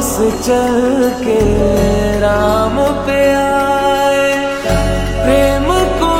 बस चल के राम पे आए प्रेम को।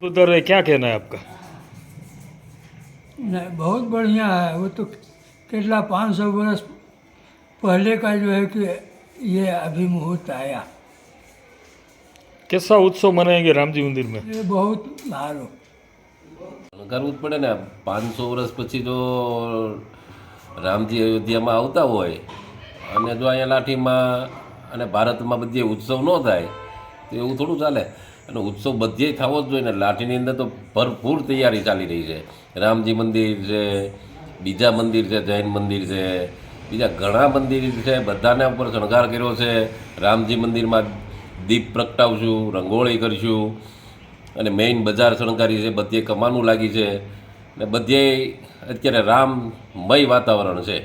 उधर है, क्या कहना है आपका? नहीं, बहुत बढ़िया है। वो तो कितना 500 वर्ष पहले का जो है कि ये अभी मुहूर्त आया। कैसा उत्सव मनाएंगे राम जी मंदिर में? ये बहुत સારું કરવું જ પડે ને। 500 વર્ષ પછી જો રામજી અયોધ્યામાં આવતા હોય અને જો અહીંયા લાઠીમાં અને ભારતમાં બધે ઉત્સવ ન થાય તો એવું થોડું ચાલે। અને ઉત્સવ બધે થવો જ જોઈએ ને। લાઠીની અંદર તો ભરપૂર તૈયારી ચાલી રહી છે। રામજી મંદિર છે, બીજા મંદિર છે, જૈન મંદિર છે, બીજા ઘણા મંદિર છે, બધાના ઉપર શણગાર કર્યો છે। રામજી મંદિરમાં દીપ પ્રગટાવશું, રંગોળી કરીશું અને મેઇન બજાર શણગારી છે, બધે કમાનું લાગી છે ને બધે અત્યારે રામમય વાતાવરણ છે।